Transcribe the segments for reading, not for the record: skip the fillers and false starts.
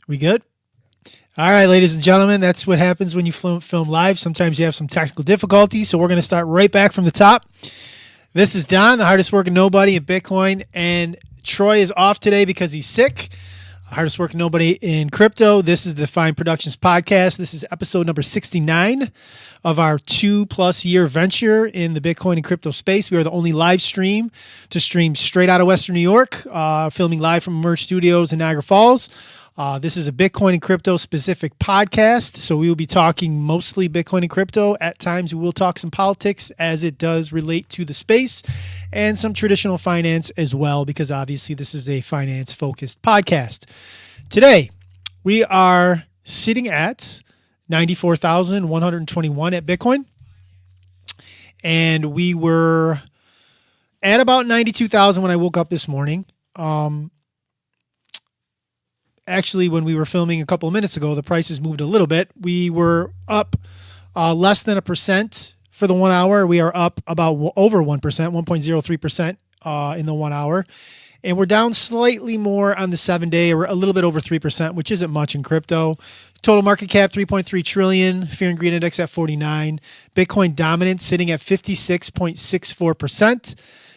We good? All right, ladies and gentlemen, that's what happens when you film live. Sometimes you have some technical difficulties, so we're going to start right back from the top. This is Don, the hardest working nobody in Bitcoin, and Troy is off today because he's sick. Hardest working nobody in crypto. This is the Defion Productions podcast. This is episode number 69 of our 2+ year venture in the Bitcoin and crypto space. We are the only live stream to stream straight out of Western New York, filming live from Emerge Studios in Niagara Falls. This is a Bitcoin and crypto specific podcast, so we will be talking mostly Bitcoin and crypto. At times, we will talk some politics as it does relate to the space and some traditional finance as well, because obviously this is a finance-focused podcast. Today, we are sitting at 94,121 at Bitcoin, and we were at about 92,000 when I woke up this morning. Actually, when we were filming a couple of minutes ago, the prices moved a little bit. We were up less than 1% for the 1 hour. We are up about over 1%, 1.03% in the 1 hour. And we're down slightly more on the 7-day, or a little bit over 3%, which isn't much in crypto. Total market cap, 3.3 trillion. Fear and greed index at 49. Bitcoin dominance sitting at 56.64%.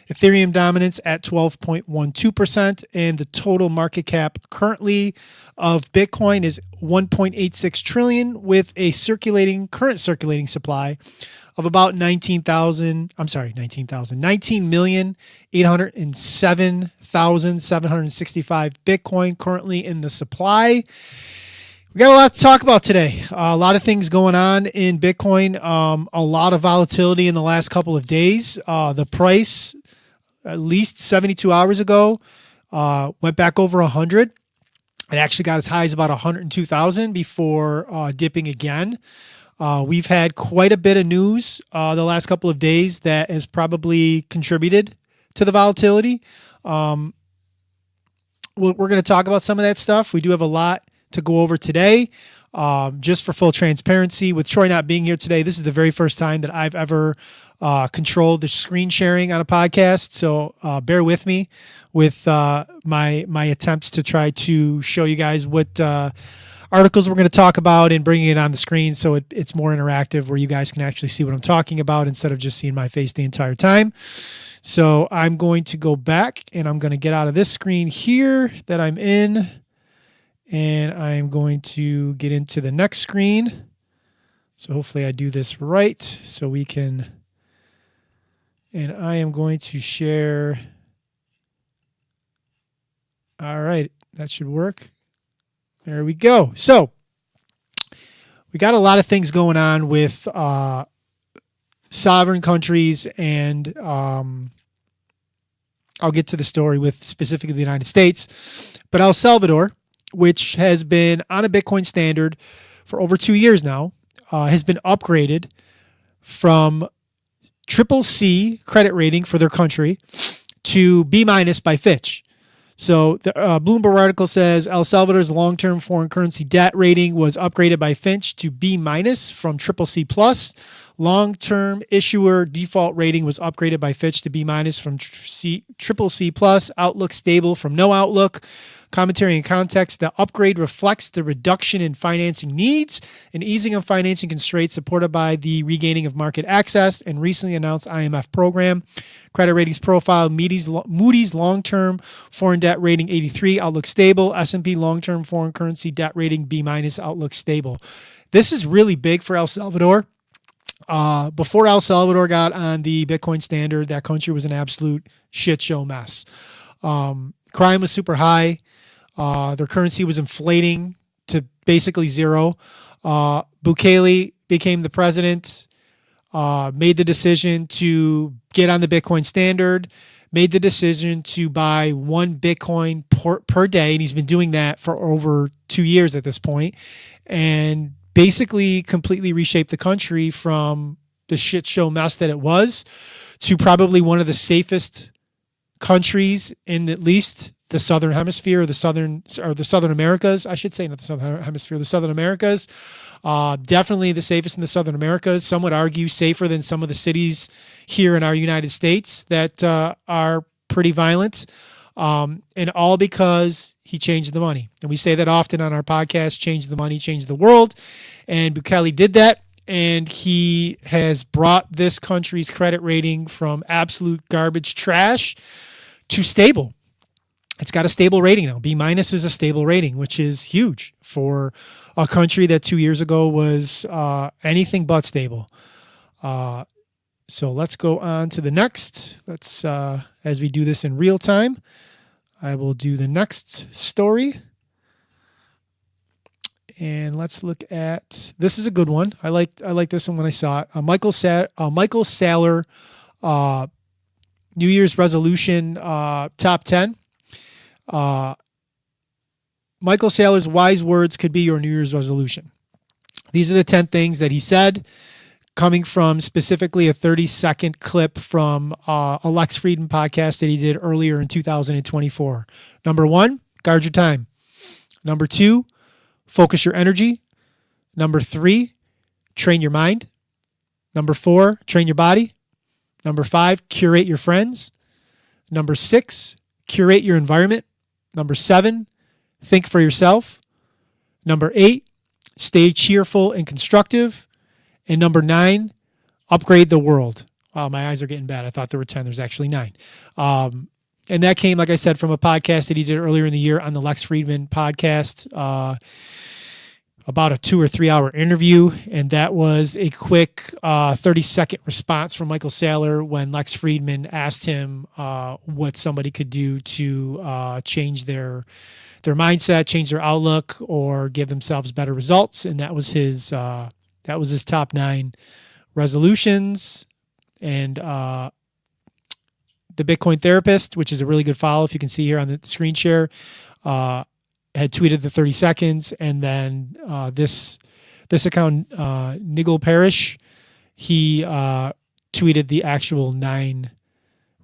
Ethereum dominance at 12.12%, and the total market cap currently of Bitcoin is 1.86 trillion, with a current circulating supply of about 19,807,765 Bitcoin currently in the supply. We got a lot to talk about today. A lot of things going on in Bitcoin. A lot of volatility in the last couple of days. The price, at least 72 hours ago, went back over 100. It actually got as high as about 102,000 before dipping again. We've had quite a bit of news the last couple of days that has probably contributed to the volatility. We're going to talk about some of that stuff. We do have a lot to go over today. Just for full transparency, with Troy not being here today, this is the very first time that I've ever controlled the screen sharing on a podcast. So bear with me with my attempts to try to show you guys what articles we're going to talk about and bringing it on the screen, so it's more interactive, where you guys can actually see what I'm talking about instead of just seeing my face the entire time. So I'm going to go back, and I'm going to get out of this screen here that I'm in, and I'm going to get into the next screen. So hopefully I do this right so we can, and I am going to share. All right, that should work. There we go. So we got a lot of things going on with sovereign countries, and I'll get to the story with specifically the United States. But El Salvador, which has been on a Bitcoin standard for over 2 years now, has been upgraded from CCC credit rating for their country to B- by Fitch. So the Bloomberg article says El Salvador's long-term foreign currency debt rating was upgraded by Fitch to B- from CCC+. Long-term issuer default rating was upgraded by Fitch to B- from CCC+. Outlook stable from no outlook. Commentary and context: the upgrade reflects the reduction in financing needs and easing of financing constraints supported by the regaining of market access and recently announced IMF program. Credit ratings profile: Moody's long-term foreign debt rating 83, outlook stable. S&P long-term foreign currency debt rating B-, outlook stable. This is really big for El Salvador. Before El Salvador got on the Bitcoin standard, that country was an absolute shit show mess. Crime was super high. Their currency was inflating to basically zero. Bukele became the president, made the decision to get on the Bitcoin standard, made the decision to buy 1 Bitcoin per day, and he's been doing that for over 2 years at this point, and basically completely reshaped the country from the shit show mess that it was to probably one of the safest countries in at least the Southern Hemisphere, or the Southern Americas, I should say, not the Southern Hemisphere, the Southern Americas. Definitely the safest in the Southern Americas. Some would argue safer than some of the cities here in our United States that are pretty violent. And all because he changed the money. And we say that often on our podcast, change the money, change the world. And Bukele did that. And he has brought this country's credit rating from absolute garbage trash to stable. It's got a stable rating now. B- is a stable rating, which is huge for a country that 2 years ago was anything but stable. So let's go on to the next. Let's, as we do this in real time, I will do the next story. And let's look at, this is a good one. I like this one when I saw it. Michael Saylor, New Year's resolution top 10. Michael Saylor's wise words could be your New Year's resolution. These are the 10 things that he said, coming from specifically a 30-second clip from a Lex Friedman podcast that he did earlier in 2024. Number 1, guard your time. Number 2, focus your energy. Number 3, train your mind. Number 4, train your body. Number 5, curate your friends. Number 6, curate your environment. Number 7, think for yourself. Number 8, stay cheerful and constructive. And number 9, upgrade the world. Wow, my eyes are getting bad. I thought there were 10. There's actually 9. And that came, like I said, from a podcast that he did earlier in the year on the Lex Friedman podcast, about a 2 or 3 hour interview. And that was a quick 30-second response from Michael Saylor when Lex Friedman asked him what somebody could do to change their mindset, change their outlook, or give themselves better results. And that was his top 9 resolutions. And the Bitcoin Therapist, which is a really good follow, if you can see here on the screen share, had tweeted the 30 seconds. And then this account, Nigel Parrish, he tweeted the actual 9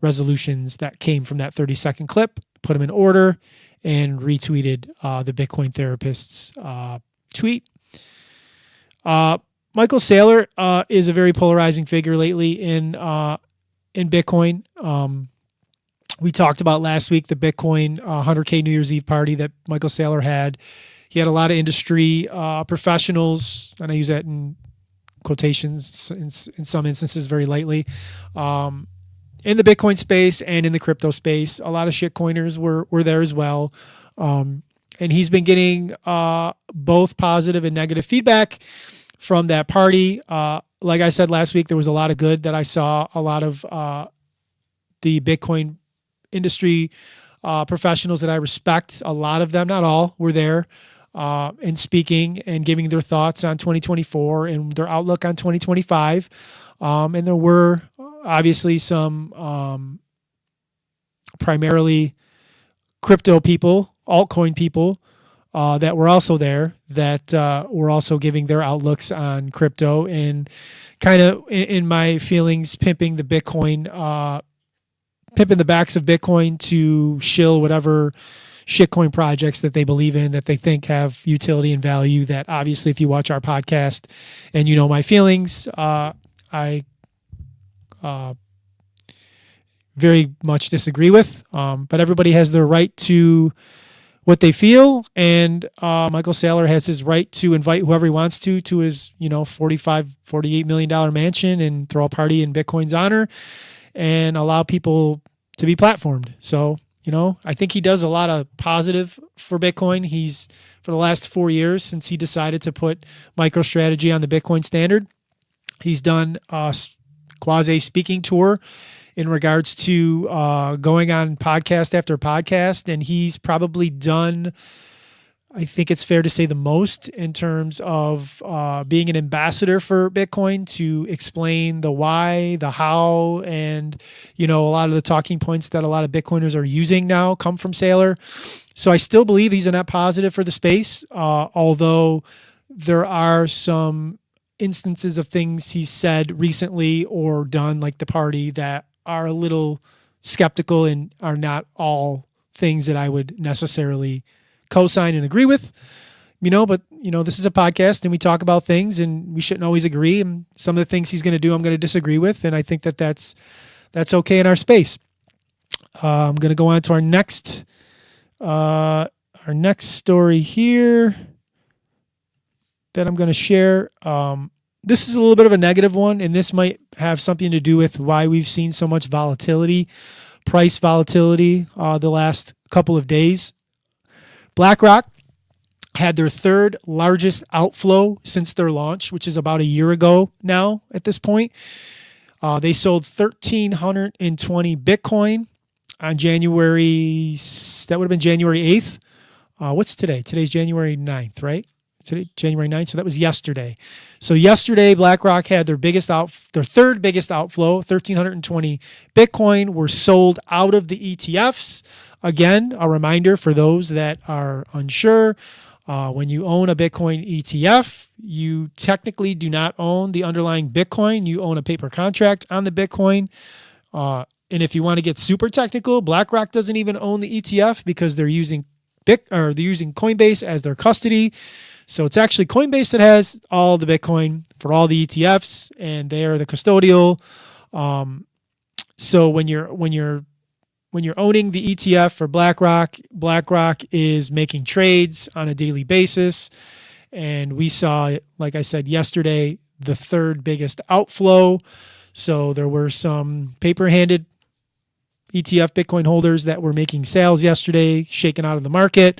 resolutions that came from that 30-second clip, put them in order, and retweeted the Bitcoin Therapist's tweet. Michael Saylor is a very polarizing figure lately in Bitcoin. We talked about last week the Bitcoin 100K New Year's Eve party that Michael Saylor had. He had a lot of industry professionals, and I use that in quotations in some instances very lightly, in the Bitcoin space and in the crypto space. A lot of shitcoiners were there as well. And he's been getting both positive and negative feedback from that party. Like I said last week, there was a lot of good that I saw. A lot of the Bitcoin industry professionals that I respect, a lot of them, not all, were there and speaking and giving their thoughts on 2024 and their outlook on 2025. And there were obviously some primarily crypto people, altcoin people, that were also there, that were also giving their outlooks on crypto and kind of, in my feelings, pimping the Bitcoin, pimping the backs of Bitcoin to shill whatever shitcoin projects that they believe in, that they think have utility and value. That obviously, if you watch our podcast and you know my feelings, I very much disagree with. But everybody has their right to what they feel, and Michael Saylor has his right to invite whoever he wants to his, $48 million mansion and throw a party in Bitcoin's honor and allow people to be platformed. So, I think he does a lot of positive for Bitcoin. He's, for the last 4 years since he decided to put MicroStrategy on the Bitcoin standard, he's done a quasi speaking tour in regards to going on podcast after podcast. And he's probably done, I think it's fair to say, the most in terms of being an ambassador for Bitcoin to explain the why, the how, and, a lot of the talking points that a lot of Bitcoiners are using now come from Saylor. So I still believe he's a net positive for the space, although there are some instances of things he's said recently or done, like the party, that are a little skeptical and are not all things that I would necessarily co-sign and agree with, but this is a podcast and we talk about things and we shouldn't always agree. And some of the things he's going to do, I'm going to disagree with. And I think that that's okay in our space. I'm going to go on to our next story here that I'm going to share. This is a little bit of a negative one, and this might have something to do with why we've seen so much volatility, price volatility, the last couple of days. BlackRock had their third largest outflow since their launch, which is about a year ago now at this point. They sold 1,320 Bitcoin on January, that would have been January 8th. What's today? Today's January 9th, right? Today, January 9th. So that was yesterday. So yesterday, BlackRock had their third biggest outflow. 1,320 Bitcoin were sold out of the ETFs. Again, a reminder for those that are unsure. When you own a Bitcoin ETF, you technically do not own the underlying Bitcoin. You own a paper contract on the Bitcoin. And if you want to get super technical, BlackRock doesn't even own the ETF because they're using Coinbase as their custody. So it's actually Coinbase that has all the Bitcoin for all the ETFs, and they are the custodial. So when you're owning the ETF for BlackRock, BlackRock is making trades on a daily basis, and we saw, like I said yesterday, the third biggest outflow. So there were some paper-handed ETF Bitcoin holders that were making sales yesterday, shaken out of the market.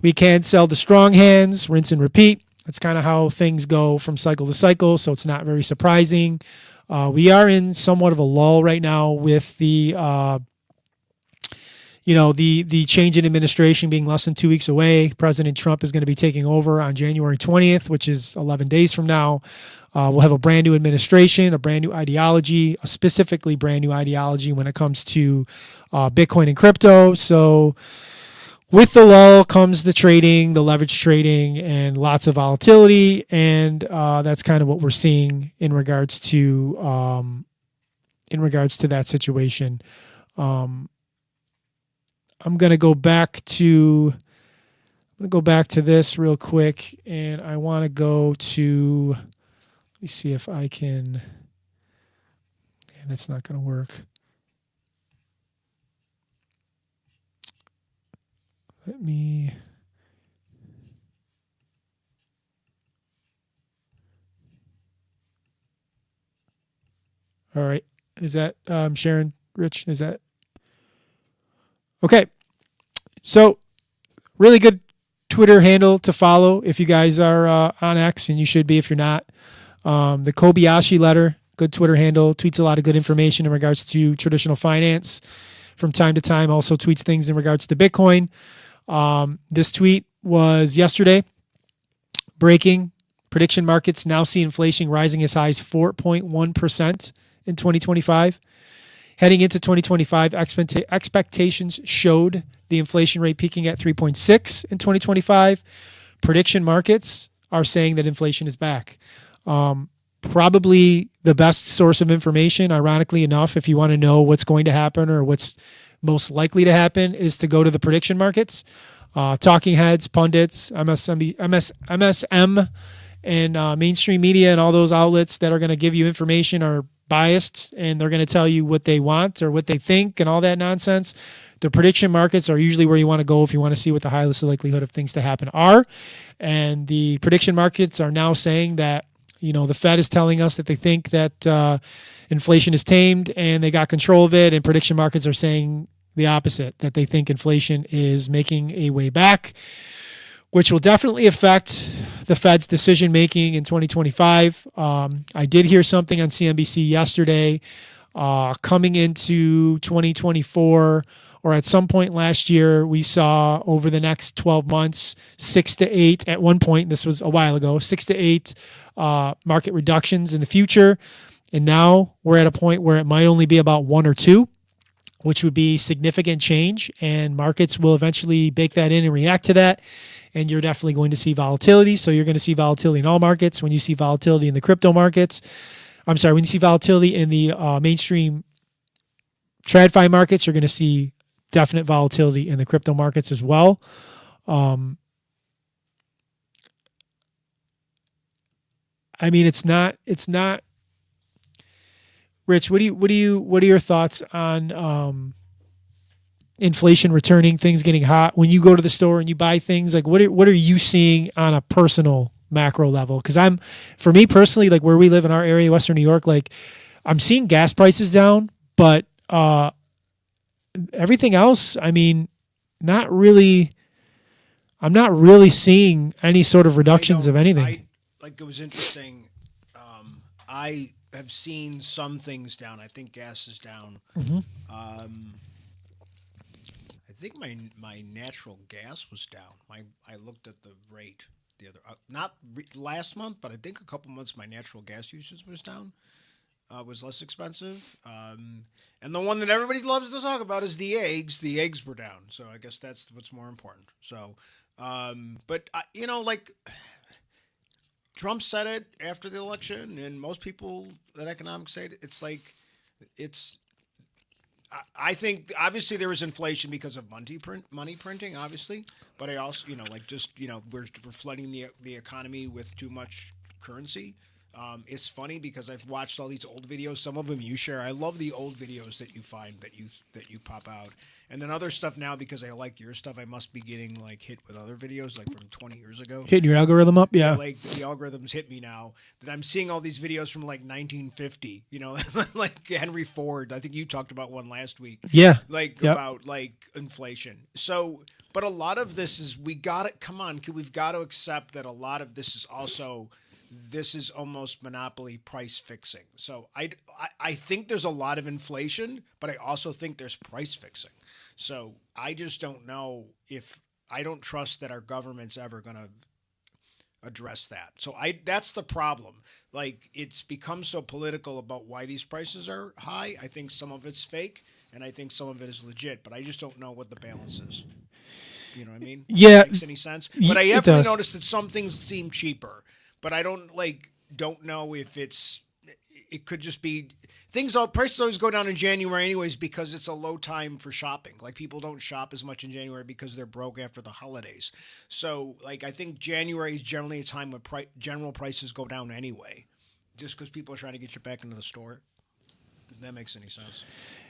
We can sell the strong hands, rinse and repeat. That's kind of how things go from cycle to cycle, so it's not very surprising. We are in somewhat of a lull right now with the change in administration being less than 2 weeks away. President Trump is going to be taking over on January 20th, which is 11 days from now. We'll have a brand new administration, a brand new ideology, a specifically brand new ideology when it comes to Bitcoin and crypto. So with the lull comes the trading, the leverage trading, and lots of volatility. And that's kind of what we're seeing in regards to that situation. I'm going to go back to this real quick, and I want to go to, let me see if I can, and that's not going to work. All right. Is that Sharon, Rich? Is that okay? So really good Twitter handle to follow if you guys are on X, and you should be if you're not. The Kobayashi letter, good Twitter handle, tweets a lot of good information in regards to traditional finance. From time to time, also tweets things in regards to Bitcoin. This tweet was yesterday. Breaking prediction markets now see inflation rising as high as 4.1% in 2025. Heading into 2025, expectations showed the inflation rate peaking at 3.6 in 2025. Prediction markets are saying that inflation is back. Probably the best source of information, ironically enough, if you want to know what's going to happen or what's most likely to happen, is to go to the prediction markets. Talking heads, pundits, MSM, and mainstream media and all those outlets that are going to give you information are biased, and they're going to tell you what they want or what they think and all that nonsense. The prediction markets are usually where you want to go if you want to see what the highest likelihood of things to happen are. And the prediction markets are now saying that, the Fed is telling us that they think that inflation is tamed and they got control of it, and prediction markets are saying the opposite, that they think inflation is making a way back, which will definitely affect the Fed's decision making in 2025. I did hear something on CNBC yesterday. Coming into 2024, or at some point last year, we saw over the next 12 months, 6 to 8, at one point, this was a while ago, 6 to 8 market reductions in the future. And now we're at a point where it might only be about 1 or 2, which would be significant change, and markets will eventually bake that in and react to that. And you're definitely going to see volatility. So you're going to see volatility in all markets. When you see volatility in the crypto markets, when you see volatility in the mainstream TradFi markets, you're going to see definite volatility in the crypto markets as well. It's not. Rich, what are your thoughts on inflation returning, things getting hot. When you go to the store and you buy things, like what are you seeing on a personal macro level? Because for me personally, like where we live in our area, Western New York, like I'm seeing gas prices down, but everything else, I mean, not really. I'm not really seeing any sort of I reductions of don't. anything. I like. It was interesting. I have seen some things down. I think gas is down. Hmm. Um, I think my natural gas was down. I looked at the rate the other not last month, but I think a couple months my natural gas usage was down. Was less expensive. And the one that everybody loves to talk about is the eggs. The eggs were down, so I guess that's what's more important. So, but like Trump said it after the election, and most people that economics say it. It's like it's. I think obviously there was inflation because of money printing, obviously, but I also like just we're flooding the economy with too much currency. It's funny because I've watched all these old videos. Some of them you share. I love the old videos that you find that you pop out, and then other stuff now because I like your stuff. I must be getting like hit with other videos like from 20 years ago. Hitting your algorithm up, Yeah, yeah, like the algorithms hit me now that I'm seeing all these videos from like 1950. Like Henry Ford. I think you talked about one last week, yeah, like yep. about like inflation. So, but a lot of this is we got it. Come on, we've got to accept that a lot of this is also this is almost monopoly price fixing. So I think there's a lot of inflation, but I also think there's price fixing. So I just don't know if I don't trust that our government's ever going to address that. So I that's the problem. Like it's become so political about why these prices are high. I think some of it's fake and I think some of it is legit, but I just don't know what the balance is. You know what I mean? If that Yeah, makes any sense. But I it definitely does. noticed that some things seem cheaper, but I don't know if it could just be things all prices always go down in January anyways because it's a low time for shopping. Like people don't shop as much in January because they're broke after the holidays. So like I think January is generally a time when general prices go down anyway, just because people are trying to get you back into the store. If that makes any sense.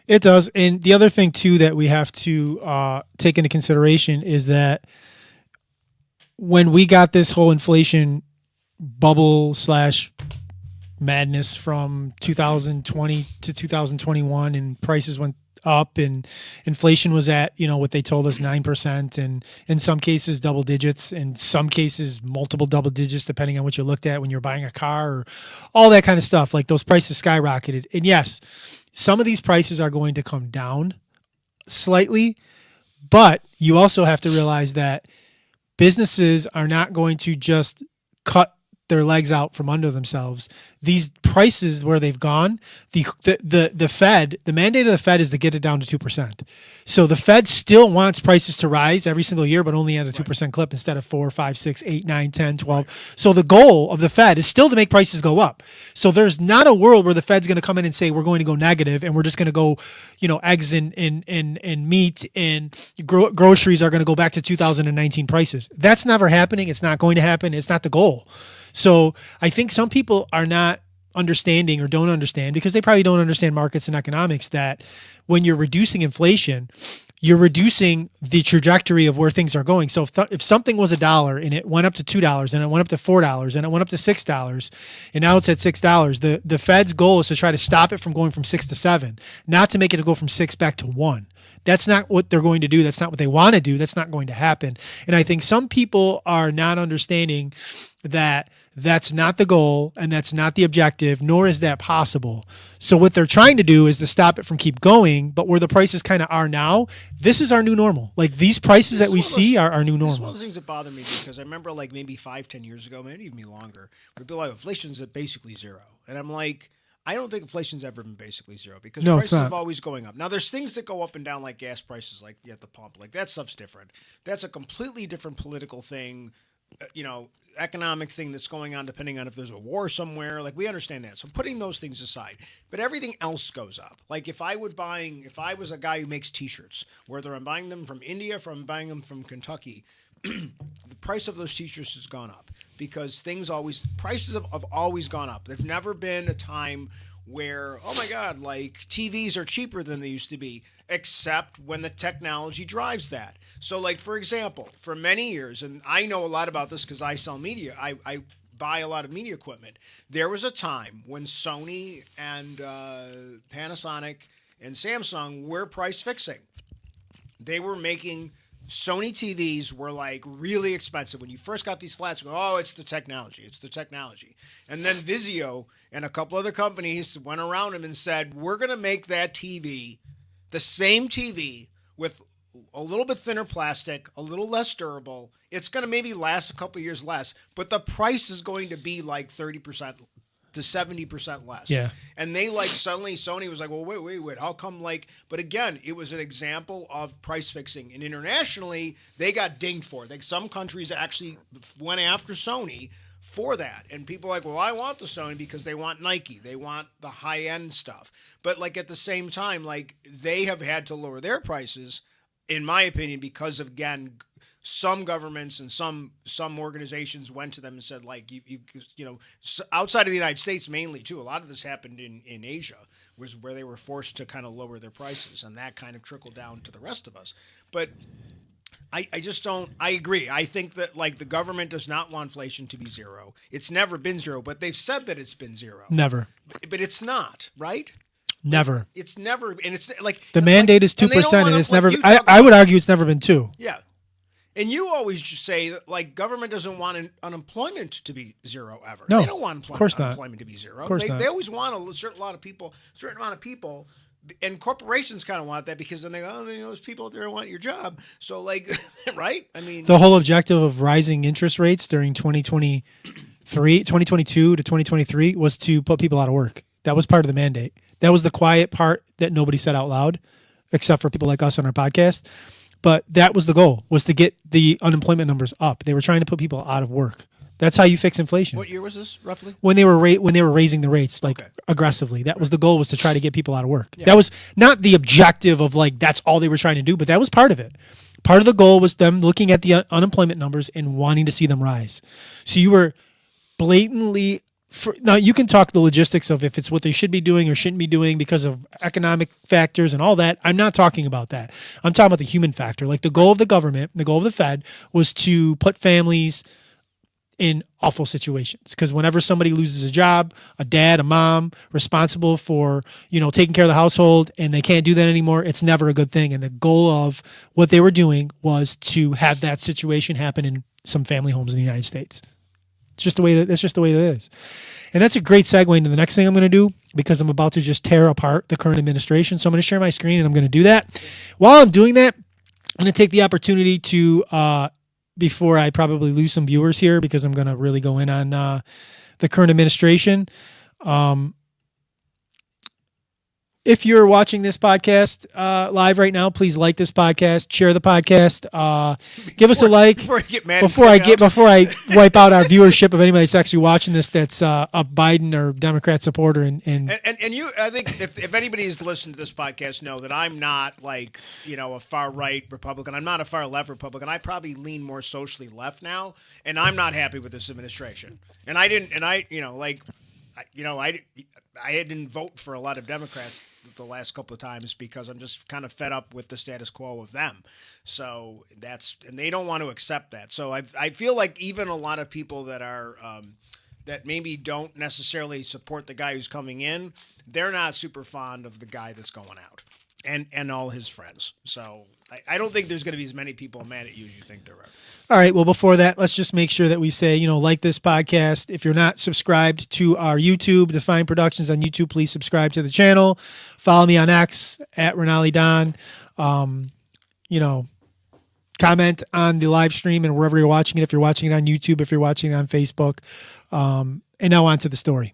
It does. And the other thing too that we have to take into consideration is that when we got this whole inflation bubble slash madness from 2020 to 2021 and prices went up and inflation was at what they told us 9% and in some cases double digits, in some cases multiple double digits depending on what you looked at when you're buying a car or all that kind of stuff. Like those prices skyrocketed, and yes, some of these prices are going to come down slightly, but you also have to realize that businesses are not going to just cut their legs out from under themselves. These prices where they've gone, the Fed, the mandate of the Fed is to get it down to 2%. So the Fed still wants prices to rise every single year, but only at a Right. 2% clip instead of 4, 5, 6, 8, 9, 10, Right. 12. So the goal of the Fed is still to make prices go up. So there's not a world where the Fed's going to come in and say we're going to go negative and we're just going to go, eggs and meat and groceries are going to go back to 2019 prices. That's never happening. It's not going to happen. It's not the goal. So I think some people are not understanding or don't understand because they probably don't understand markets and economics that when you're reducing inflation, you're reducing the trajectory of where things are going. So if something was $1 and it went up to $2 and it went up to $4 and it went up to $6 and now it's at $6, the Fed's goal is to try to stop it from going from 6 to 7, not to make it go from 6 back to 1. That's not what they're going to do. That's not what they want to do. That's not going to happen. And I think some people are not understanding that that's not the goal and that's not the objective, nor is that possible. So what they're trying to do is to stop it from keep going, but where the prices kind of are now, this is our new normal. Like these prices This that is we one of those. see are our new This is one of normal. the things that bother me because I remember like maybe 5, 10 years ago, maybe even longer, we'd be like, inflation's at basically zero. And I'm like, I don't think inflation's ever been basically zero because No, it's prices have not. always going up. Now there's things that go up and down like gas prices, like at the pump. Like that stuff's different. That's a completely different political thing, economic thing that's going on depending on if there's a war somewhere. Like we understand that. So putting those things aside, but everything else goes up. Like if I was a guy who makes t-shirts, whether I'm buying them from India, or I'm buying them from Kentucky, the price of those t-shirts has gone up because things always prices have always gone up. There's never been a time where, oh my God, like TVs are cheaper than they used to be, except when the technology drives that. So, like, for example, for many years, and I know a lot about this because I sell media, I buy a lot of media equipment. There was a time when Sony and Panasonic and Samsung were price fixing. They were making Sony TVs were like really expensive. When you first got these flats, you go, oh, it's the technology. It's the technology. And then Vizio and a couple other companies went around them and said, we're going to make that TV, the same TV with a little bit thinner plastic, a little less durable. It's going to maybe last a couple years less, but the price is going to be like 30% to 70% less. Yeah. And they like suddenly Sony was like, well, wait. How come like, but again, it was an example of price fixing. And internationally, they got dinged for it. Like some countries actually went after Sony for that. And people are like, well, I want the Sony because they want Nike. They want the high end stuff. But like at the same time, like they have had to lower their prices, in my opinion, because of, again, some governments and some organizations went to them and said, like, you know, outside of the United States mainly too. A lot of this happened in Asia, was where they were forced to kind of lower their prices, and that kind of trickled down to the rest of us. But I just don't. I agree. I think that like the government does not want inflation to be zero. It's never been zero, but they've said that it's been zero. Never. But it's not, right? Never. It's never, and it's like The mandate is 2%, and it's never. I would argue it's never been 2. Yeah. And you always just say that, like, government doesn't want unemployment to be zero ever. No, they don't want of course not. unemployment to be zero. Of course not. They always want a certain amount of people, and corporations kind of want that because then they go, oh, you know, those people out there want your job. So, like, right? I mean, The whole objective of rising interest rates during 2022 to 2023 was to put people out of work. That was part of the mandate. That was the quiet part that nobody said out loud, except for people like us on our podcast. But that was the goal, was to get the unemployment numbers up. They were trying to put people out of work. That's how you fix inflation. what year was this, roughly? When they were raising the rates like Okay. aggressively. That was the goal, was to try to get people out of work. Yeah. That was not the objective of like that's all they were trying to do, but that was part of it. Part of the goal was them looking at the unemployment numbers and wanting to see them rise. So you were blatantly now you can talk the logistics of if it's what they should be doing or shouldn't be doing because of economic factors and all that. I'm not talking about that. I'm talking about the human factor. Like the goal of the government, the goal of the Fed was to put families in awful situations, because whenever somebody loses a job, a dad, a mom responsible for, you know, taking care of the household, and they can't do that anymore, it's never a good thing. And the goal of what they were doing was to have that situation happen in some family homes in the United States. It's just the way that, that's just the way that it is. And that's a great segue into the next thing I'm going to do, because I'm about to just tear apart the current administration. So I'm going to share my screen and I'm going to do that. While I'm doing that, I'm going to take the opportunity to, before I probably lose some viewers here, because I'm going to really go in on the current administration. If you're watching this podcast live right now, please like this podcast, share the podcast, give us a like Before you get mad. before I wipe out our viewership of anybody that's actually watching this that's a Biden or Democrat supporter. And you, I think if anybody's listened to this podcast, know that I'm not like, you know, a far right Republican. I'm not a far left Republican. I probably lean more socially left now, and I'm not happy with this administration. And I didn't vote for a lot of Democrats the last couple of times because I'm just kind of fed up with the status quo of them. So and they don't want to accept that. So I feel like even a lot of people that are that maybe don't necessarily support the guy who's coming in, they're not super fond of the guy that's going out and all his friends. So I don't think there's going to be as many people mad at you as you think there are. all right, well, before that, let's just make sure that we say, you know, like this podcast. If you're not subscribed to our YouTube, Defion Productions on YouTube, please subscribe to the channel. Follow me on X at Renali Don. You know, comment on the live stream and wherever you're watching it. If you're watching it on YouTube, if you're watching it on Facebook. And now on to the story.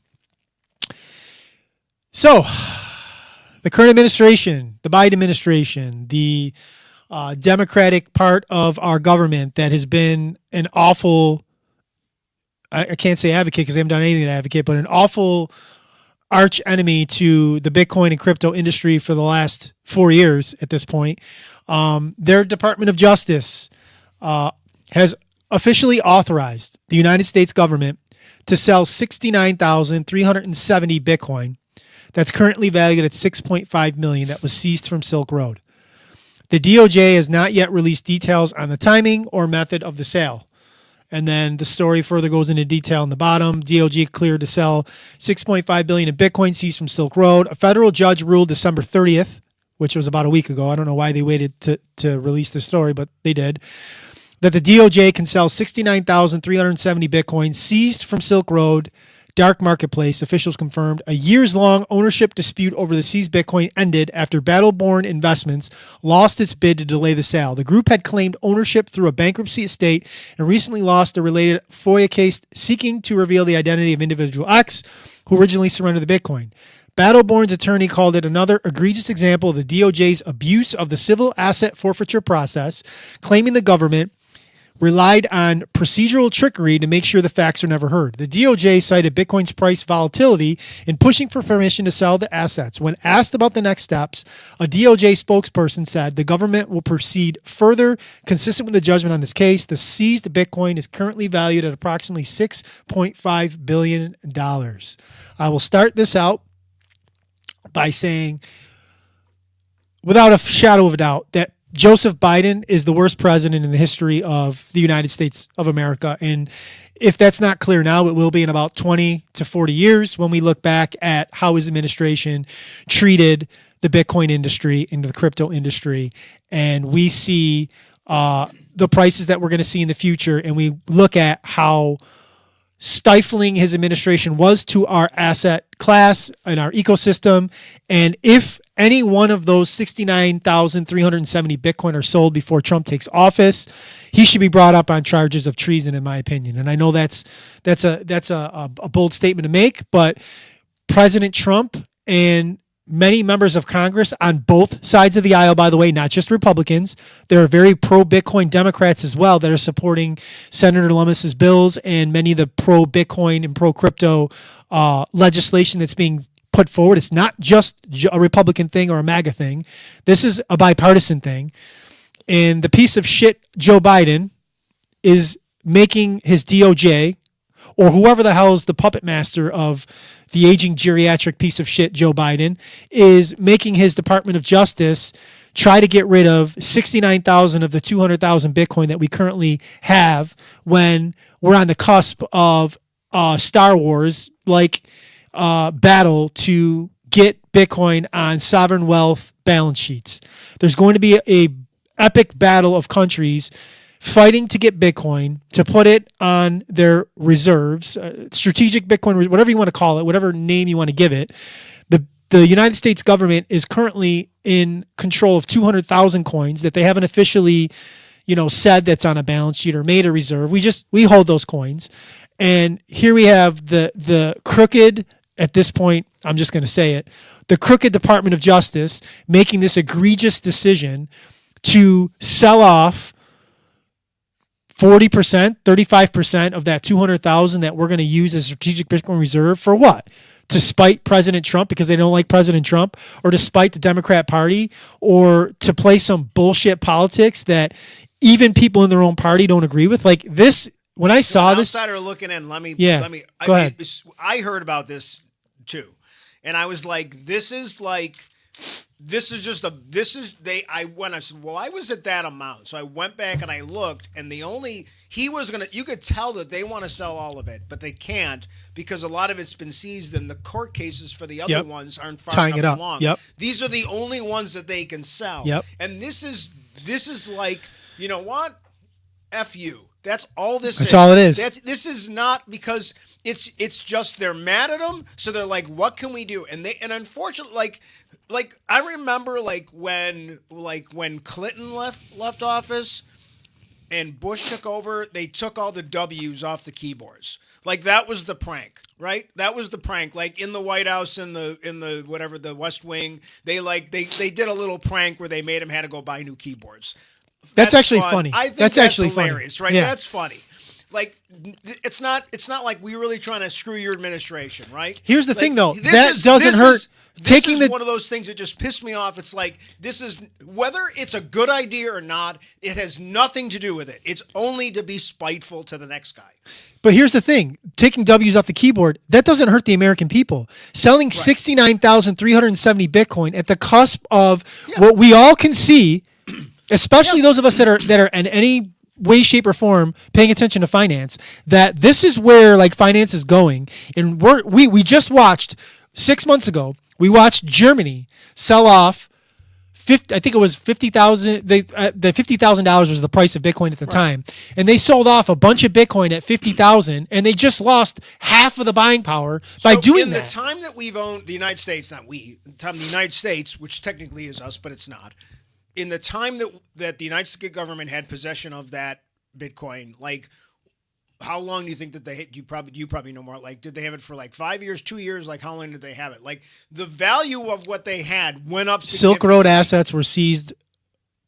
So, the current administration, the Biden administration, the Democratic part of our government that has been an awful, I can't say advocate because they haven't done anything to advocate, but an awful arch enemy to the Bitcoin and crypto industry for the last 4 years at this point. Their Department of Justice has officially authorized the United States government to sell 69,370 Bitcoin that's currently valued at 6.5 million that was seized from Silk Road. The DOJ has not yet released details on the timing or method of the sale. And then the story further goes into detail on the bottom. DOJ cleared to sell 6.5 billion in Bitcoin seized from Silk Road. A federal judge ruled December 30th, which was about a week ago. I don't know why they waited to release the story, but they did. That the DOJ can sell 69,370 Bitcoins seized from Silk Road dark marketplace. Officials confirmed a years-long ownership dispute over the seized Bitcoin ended after Battleborn Investments lost its bid to delay the sale. The group had claimed ownership through a bankruptcy estate and recently lost a related FOIA case seeking to reveal the identity of individual X who originally surrendered the Bitcoin. Battleborn's attorney called it another egregious example of the DOJ's abuse of the civil asset forfeiture process, claiming the government relied on procedural trickery to make sure the facts are never heard. The DOJ cited Bitcoin's price volatility in pushing for permission to sell the assets. When asked about the next steps, a DOJ spokesperson said the government will proceed further consistent with the judgment on this case. The seized Bitcoin is currently valued at approximately $6.5 billion. I will start this out by saying, without a shadow of a doubt, that Joseph Biden is the worst president in the history of the United States of America. And if that's not clear now, it will be in about 20 to 40 years when we look back at how his administration treated the Bitcoin industry and the crypto industry. And we see the prices that we're going to see in the future. And we look at how stifling his administration was to our asset class and our ecosystem. And if any one of those 69,370 Bitcoin are sold before Trump takes office, he should be brought up on charges of treason, in my opinion. And I know that's a bold statement to make, but President Trump and many members of Congress on both sides of the aisle, by the way, not just Republicans. There are very pro-Bitcoin Democrats as well that are supporting Senator Lummis's bills and many of the pro-Bitcoin and pro-crypto legislation that's being put forward. It's not just a Republican thing or a MAGA thing. This is a bipartisan thing. And the piece of shit Joe Biden is making his DOJ, or whoever the hell is the puppet master of the aging geriatric piece of shit Joe Biden, is making his Department of Justice try to get rid of 69,000 of the 200,000 Bitcoin that we currently have when we're on the cusp of Star Wars like battle to get Bitcoin on sovereign wealth balance sheets. There's going to be a epic battle of countries fighting to get Bitcoin, to put it on their reserves, strategic Bitcoin, whatever you want to call it, whatever name you want to give it. The United States government is currently in control of 200,000 coins that they haven't officially, said that's on a balance sheet or made a reserve. We hold those coins. And here we have the crooked, at this point, I'm just going to say it, the crooked Department of Justice making this egregious decision to sell off 40%, 35% of that 200,000 that we're going to use as strategic Bitcoin reserve for what? To spite President Trump because they don't like President Trump, or to spite the Democrat Party, or to play some bullshit politics that even people in their own party don't agree with. Like this, when I saw this, outsider looking in, let me. Go ahead. I heard about this too, and I was like, this is just I said, well, I was at that amount. So I went back and I looked, and you could tell that they want to sell all of it, but they can't because a lot of it's been seized and the court cases for the other ones aren't far tying enough it up. along. Yep. These are the only ones that they can sell. Yep. And this is like, you know what? F you. That's all this is. That's all it is. This is not because it's just they're mad at them, so they're like, what can we do? And unfortunately, like I remember when Clinton left office and Bush took over, they took all the W's off the keyboards. Like that was the prank, right? That was the prank. Like in the White House, in the whatever, the West Wing, they did a little prank where they made him had to go buy new keyboards. That's actually fun. funny. I think that's actually hilarious, funny. Right? Yeah. That's funny. like it's not like we really trying to screw your administration, right? Here's the Like, thing, though. this That is- doesn't this hurt. is- This Taking is the one of those things that just pissed me off. It's like this is whether it's a good idea or not. It has nothing to do with it. It's only to be spiteful to the next guy. But here's the thing: taking W's off the keyboard, that doesn't hurt the American people. Selling 69,370 Bitcoin at the cusp of what we all can see, especially those of us that are in any way, shape, or form paying attention to finance, that this is where like finance is going. And we just watched 6 months ago. We watched Germany sell off. I think it was 50,000. The $50,000 was the price of Bitcoin at the time, and they sold off a bunch of Bitcoin at 50,000, and they just lost half of the buying power by doing that. In the time that we've owned the United States, not we, the time the United States, which technically is us, but it's not. In the time that the United States government had possession of that Bitcoin, like. How long do you think that you probably know more? Like, did they have it for like 5 years, 2 years? Like, how long did they have it? Like, the value of what they had went up. Silk Road assets were seized.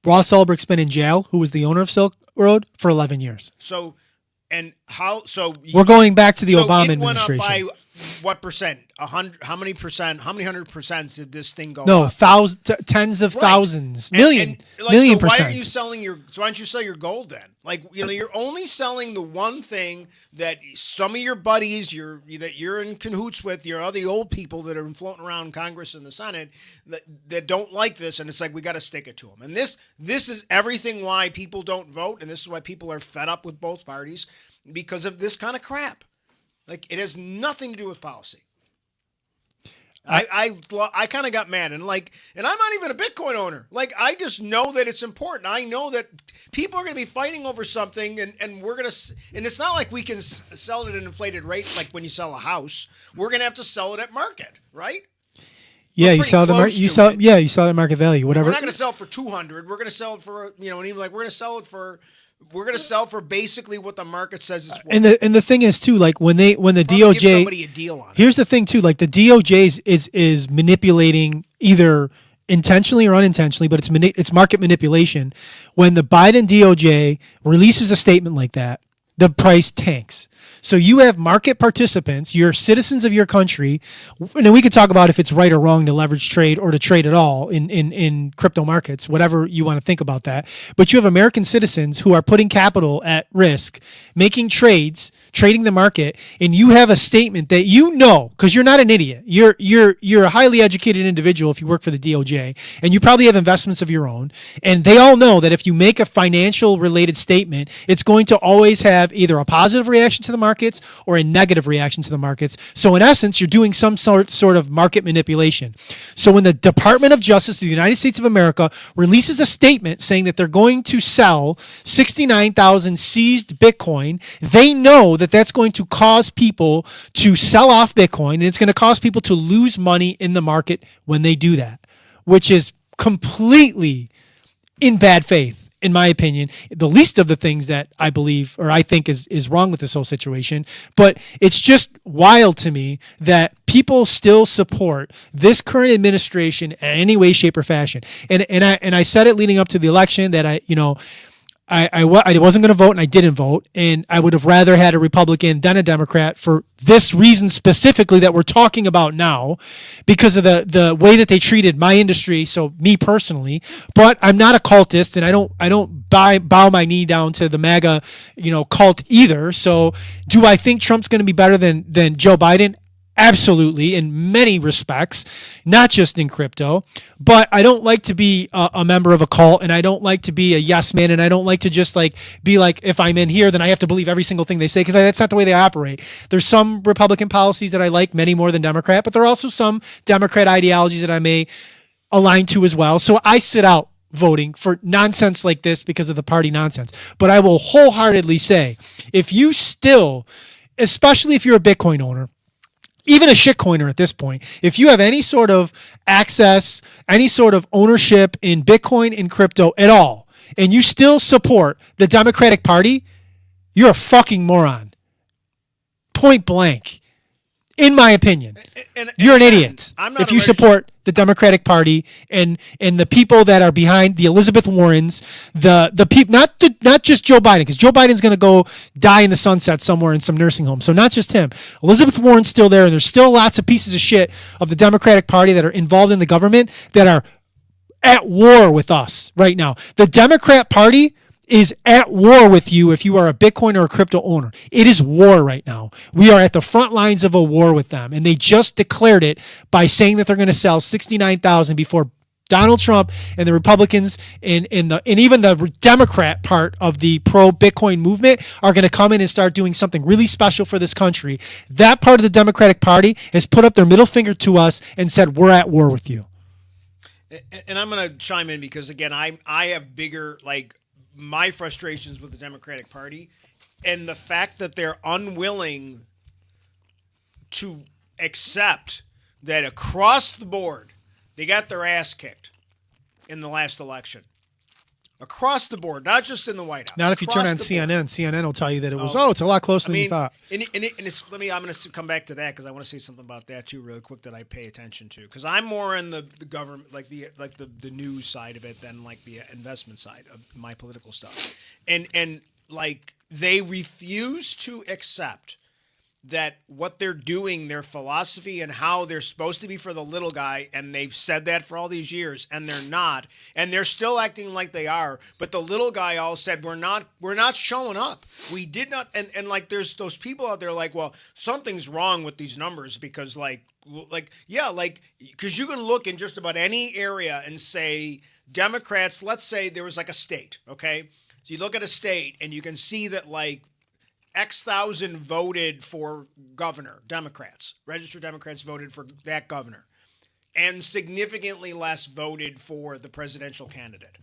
Ross Ulbricht's been in jail, who was the owner of Silk Road, for 11 years. So, and how? So we're going back to the Obama it went administration. Up by what percent? 100? How many percent? How many 100% did this thing go? No, up? tens of thousands, And, million so percent. Why aren't you selling so why don't you sell your gold then? Like, you're only selling the one thing that some of your buddies that you're in cahoots with, your other old people that are floating around Congress and the Senate that don't like this, and it's like we got to stick it to them. And this is everything why people don't vote, and this is why people are fed up with both parties because of this kind of crap. Like, it has nothing to do with policy. I kind of got mad and I'm not even a Bitcoin owner. Like, I just know that it's important. I know that people are going to be fighting over something and we're going to, and it's not like we can sell it at an inflated rate. Like when you sell a house, we're going to have to sell it at market, right? Yeah, you sell it. You sell it at market value. Whatever. We're not going to sell it for 200. We're going to sell it for and even like we're going to sell it for. We're going to sell for basically what the market says it's worth. And the thing is too, like when the DOJ, give somebody a deal on it. Here's the thing too, like the DOJ is manipulating either intentionally or unintentionally, but it's market manipulation. When the Biden DOJ releases a statement like that, the price tanks. So you have market participants, you're citizens of your country, and then we could talk about if it's right or wrong to leverage trade or to trade at all in crypto markets, whatever you want to think about that. But you have American citizens who are putting capital at risk, making trades, trading the market, and you have a statement that because you're not an idiot. You're a highly educated individual if you work for the DOJ, and you probably have investments of your own, and they all know that if you make a financial related statement, it's going to always have either a positive reaction to the markets or a negative reaction to the markets. So in essence, you're doing some sort of market manipulation. So when the Department of Justice of the United States of America releases a statement saying that they're going to sell 69,000 seized Bitcoin, they know that that's going to cause people to sell off Bitcoin, and it's going to cause people to lose money in the market when they do that, which is completely in bad faith. In my opinion, the least of the things that I believe or I think is wrong with this whole situation. But it's just wild to me that people still support this current administration in any way, shape, or fashion. And I said it leading up to the election that I wasn't going to vote, and I didn't vote, and I would have rather had a Republican than a Democrat for this reason specifically that we're talking about now, because of the way that they treated my industry, so me personally. But I'm not a cultist, and I don't bow my knee down to the MAGA cult either. So do I think Trump's going to be better than Joe Biden? Absolutely, in many respects, not just in crypto. But I don't like to be a member of a cult, and I don't like to be a yes man, and I don't like to just be like, if I'm in here, then I have to believe every single thing they say, because that's not the way they operate. There's some Republican policies that I like, many more than Democrat, but there are also some Democrat ideologies that I may align to as well. So I sit out voting for nonsense like this because of the party nonsense. But I will wholeheartedly say, if you still, especially if you're a Bitcoin owner, even a shitcoiner at this point, if you have any sort of access, any sort of ownership in Bitcoin and crypto at all, and you still support the Democratic Party, you're a fucking moron. Point blank. In my opinion, And you're an again, idiot I'm not if a you support the Democratic Party and the people that are behind the Elizabeth Warrens, the people, not just Joe Biden, because Joe Biden's going to go die in the sunset somewhere in some nursing home. So not just him. Elizabeth Warren's still there, and there's still lots of pieces of shit of the Democratic Party that are involved in the government that are at war with us right now. The Democrat Party is at war with you if you are a Bitcoin or a crypto owner. It is war right now. We are at the front lines of a war with them. And they just declared it by saying that they're going to sell 69,000 before Donald Trump and the Republicans and even the Democrat part of the pro Bitcoin movement are going to come in and start doing something really special for this country. That part of the Democratic Party has put up their middle finger to us and said, we're at war with you. And I'm going to chime in because again, I have bigger like my frustrations with the Democratic Party and the fact that they're unwilling to accept that across the board they got their ass kicked in the last election. Across the board, not just in the White House. Not if you turn on Across the board. CNN. CNN will tell you that it was, it's a lot closer than you thought. And it's, I'm going to come back to that because I want to say something about that too, really quick, that I pay attention to. Because I'm more in the government, like the news side of it than like the investment side of my political stuff. And like they refuse to accept that what they're doing, their philosophy and how they're supposed to be for the little guy, and they've said that for all these years, and they're not, and they're still acting like they are. But the little guy all said, we're not showing up. We did not, and like there's those people out there like, well, something's wrong with these numbers because yeah, like because you can look in just about any area and say Democrats. Let's say there was like a state, okay? So you look at a state and you can see that like X thousand voted for governor, Democrats, registered Democrats voted for that governor, and significantly less voted for the presidential candidate.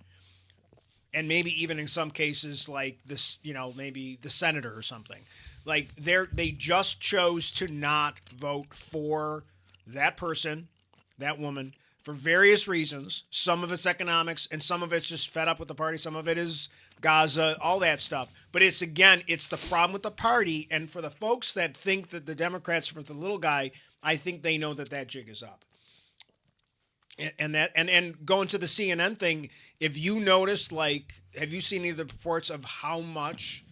And maybe even in some cases like this, maybe the senator or something. Like they just chose to not vote for that person, that woman, for various reasons. Some of it's economics and some of it's just fed up with the party. Some of it is Gaza, all that stuff. But it's the problem with the party. And for the folks that think that the Democrats for the little guy, I think they know that jig is up. And going to the CNN thing, if you noticed, like, have you seen any of the reports of how much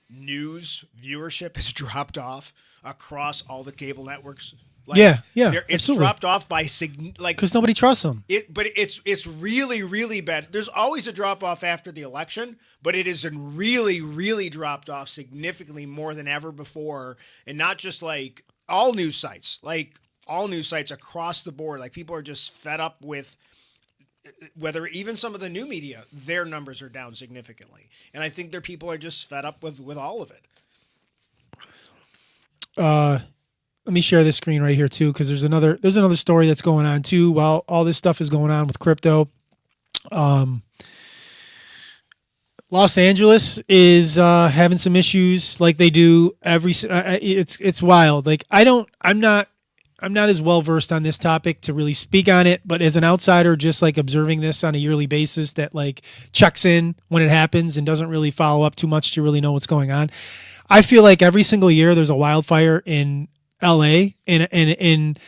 news viewership has dropped off across all the cable networks? Like, yeah, it's absolutely. dropped off by because nobody trusts them. But it's really, really bad. There's always a drop off after the election, but it is really, really dropped off significantly more than ever before, and not just like all news sites, across the board. Like people are just fed up with whether even some of the new media, their numbers are down significantly, and I think their people are just fed up with all of it. Let me share this screen right here too, because there's another story that's going on too while all this stuff is going on with crypto. Los Angeles is having some issues like they do it's wild. Like I'm not as well versed on this topic to really speak on it, but as an outsider, just like observing this on a yearly basis that like checks in when it happens and doesn't really follow up too much to really know what's going on. I feel like every single year there's a wildfire in LA and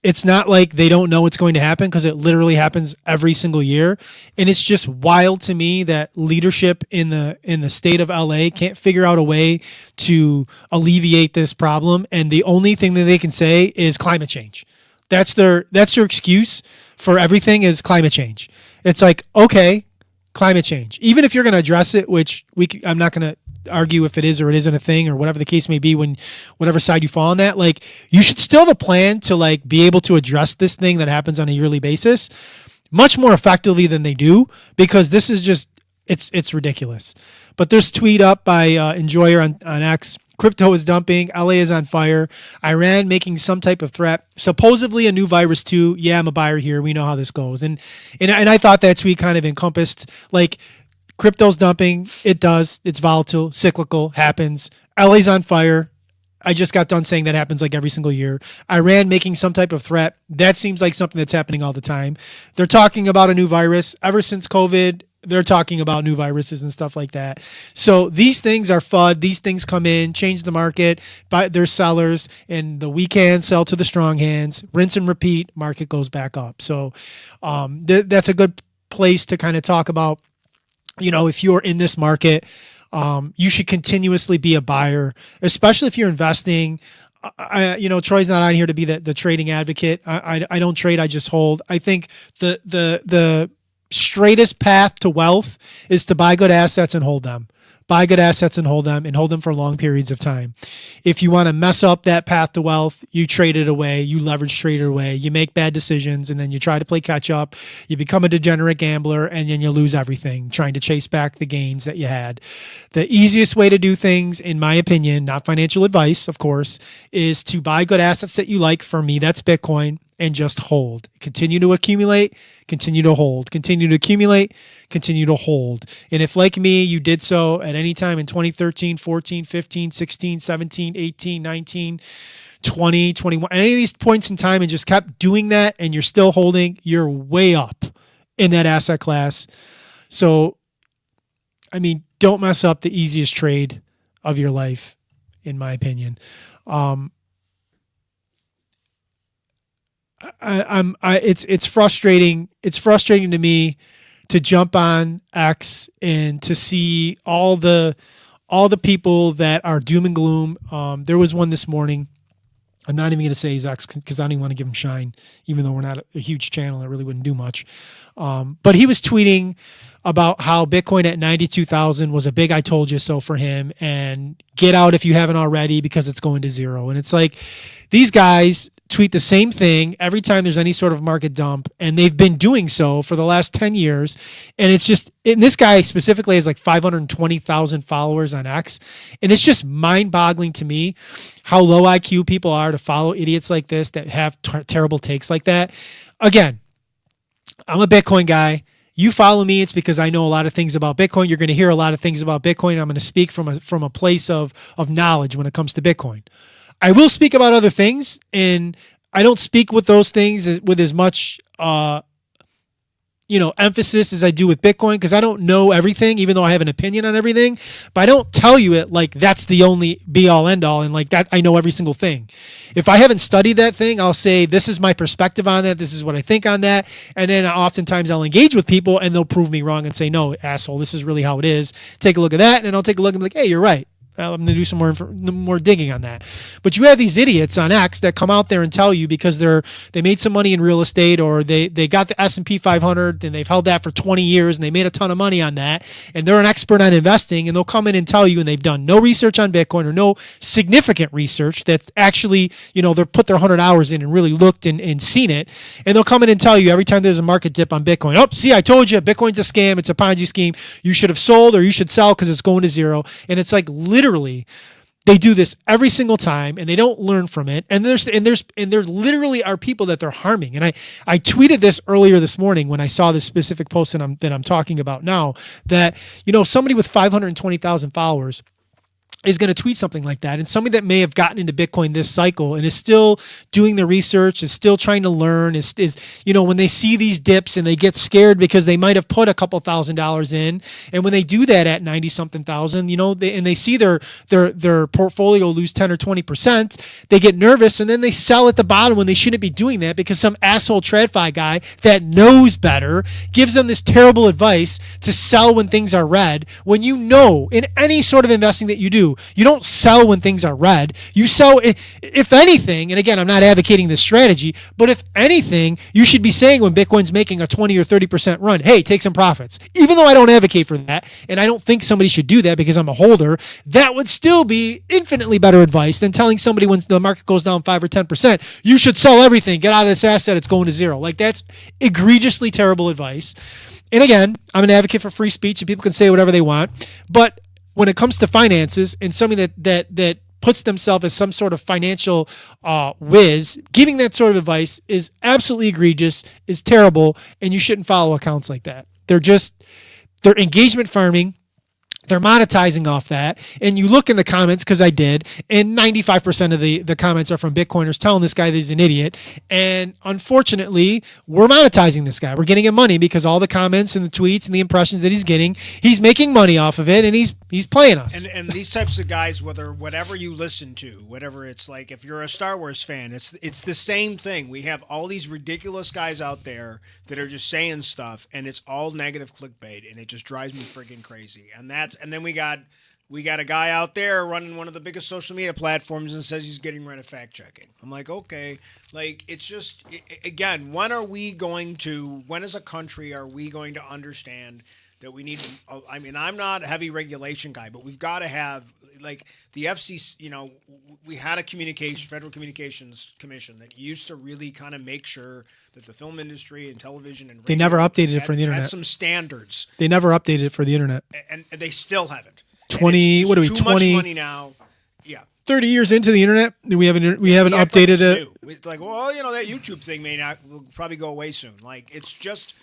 it's not like they don't know it's going to happen because it literally happens every single year. And it's just wild to me that leadership in the state of LA can't figure out a way to alleviate this problem. And the only thing that they can say is climate change. That's their excuse for everything is climate change. It's like, okay, climate change. Even if you're going to address it, which I'm not going to argue if it is or it isn't a thing or whatever the case may be whatever side you fall on that, like you should still have a plan to like be able to address this thing that happens on a yearly basis much more effectively than they do, because this is just it's ridiculous. But there's a tweet up by Enjoyer on X. Crypto is dumping. LA is on fire. Iran making some type of threat. Supposedly a new virus too. Yeah, I'm a buyer here. We know how this goes. And I thought that tweet kind of encompassed like crypto's dumping. It does. It's volatile, cyclical, happens. LA's on fire. I just got done saying that happens like every single year. Iran making some type of threat. That seems like something that's happening all the time. They're talking about a new virus. Ever since COVID, They're talking about new viruses and stuff like that. So these things are FUD. These things come in, change the market, but they're sellers, and the weak hands sell to the strong hands. Rinse and repeat, market goes back up. So that's a good place to kind of talk about, if you're in this market, you should continuously be a buyer, especially if you're investing. Troy's not on here to be the trading advocate. I don't trade. I just hold. I think the straightest path to wealth is to buy good assets and hold them. Buy good assets and hold them for long periods of time. If you want to mess up that path to wealth, you trade it away, you leverage trade it away, you make bad decisions, and then you try to play catch up. You become a degenerate gambler, and then you lose everything trying to chase back the gains that you had. The easiest way to do things, in my opinion, not financial advice, of course, is to buy good assets that you like. For me, that's Bitcoin. And just hold. Continue to accumulate, continue to hold. Continue to accumulate, continue to hold. And if, like me, you did so at any time in 2013, 14, 15, 16, 17, 18, 19, 20, 21, any of these points in time, and just kept doing that, and you're still holding, you're way up in that asset class. So, don't mess up the easiest trade of your life, in my opinion. It's frustrating. It's frustrating to me to jump on X and to see all the people that are doom and gloom. There was one this morning. I'm not even going to say he's X because I don't even want to give him shine, even though we're not a huge channel that really wouldn't do much. But he was tweeting about how Bitcoin at 92,000 was a big "I told you so" for him, and get out if you haven't already because it's going to zero. And it's like these guys tweet the same thing every time there's any sort of market dump, and they've been doing so for the last 10 years. And it's just, and this guy specifically has like 520,000 followers on X, and it's just mind-boggling to me how low IQ people are to follow idiots like this that have terrible takes like that. Again, I'm a Bitcoin guy. You follow me, it's because I know a lot of things about Bitcoin. You're going to hear a lot of things about Bitcoin. I'm going to speak from a place of knowledge when it comes to Bitcoin. I will speak about other things, and I don't speak with those things with as much, emphasis as I do with Bitcoin, because I don't know everything, even though I have an opinion on everything. But I don't tell you it like that's the only be all end all, and like that I know every single thing. If I haven't studied that thing, I'll say this is my perspective on that. This is what I think on that, and then oftentimes I'll engage with people, and they'll prove me wrong and say, "No, asshole, this is really how it is. Take a look at that," and then I'll take a look and be like, "Hey, you're right. I'm going to do some more digging on that." But you have these idiots on X that come out there and tell you because they made some money in real estate, or they got the S&P 500 and they've held that for 20 years and they made a ton of money on that, and they're an expert on investing, and they'll come in and tell you, and they've done no research on Bitcoin or no significant research that's actually, they're put their 100 hours in and really looked and seen it, and they'll come in and tell you every time there's a market dip on Bitcoin, "Oh, see, I told you, Bitcoin's a scam, it's a Ponzi scheme, you should have sold or you should sell because it's going to zero." And it's like literally they do this every single time, and they don't learn from it. And there literally are people that they're harming. And I tweeted this earlier this morning when I saw this specific post that I'm talking about now, that somebody with 520,000 followers is going to tweet something like that, and somebody that may have gotten into Bitcoin this cycle and is still doing the research, is still trying to learn, is when they see these dips and they get scared because they might have put a couple $1,000s in, and when they do that at 90 something thousand, and they see their portfolio lose 10 or 20%, they get nervous, and then they sell at the bottom when they shouldn't be doing that because some asshole TradFi guy that knows better gives them this terrible advice to sell when things are red, when in any sort of investing that you do, you don't sell when things are red. You sell, if anything, and again, I'm not advocating this strategy, but if anything, you should be saying when Bitcoin's making a 20 or 30% run, "Hey, take some profits." Even though I don't advocate for that, and I don't think somebody should do that because I'm a holder, that would still be infinitely better advice than telling somebody when the market goes down 5 or 10%, "You should sell everything, get out of this asset, it's going to zero." Like, that's egregiously terrible advice. And again, I'm an advocate for free speech, and people can say whatever they want, but when it comes to finances and somebody that puts themselves as some sort of financial whiz, giving that sort of advice is absolutely egregious, is terrible, and you shouldn't follow accounts like that. They're engagement farming. They're monetizing off that. And you look in the comments, because I did, and 95% of the comments are from Bitcoiners telling this guy that he's an idiot. And unfortunately, we're monetizing this guy. We're getting him money because all the comments and the tweets and the impressions that he's getting, he's making money off of it, and he's playing us. And these types of guys, whatever you listen to, whatever it's like, if you're a Star Wars fan, it's the same thing. We have all these ridiculous guys out there that are just saying stuff, and it's all negative clickbait, and it just drives me freaking crazy. And then we got a guy out there running one of the biggest social media platforms and says he's getting rid of fact checking. I'm like, okay, like it's just again, when as a country are we going to understand that we need? I mean, I'm not a heavy regulation guy, but we've got to have like the FCC. You know, we had a Federal Communications Commission that used to really kind of make sure that the film industry and television and they never updated it for the internet. Had some standards. They never updated it for the internet, and they still haven't. 20. What are we? Too 20 much money now. Yeah. 30 years into the internet, we haven't updated it. It's like, well, that YouTube thing will probably go away soon. Like, it's just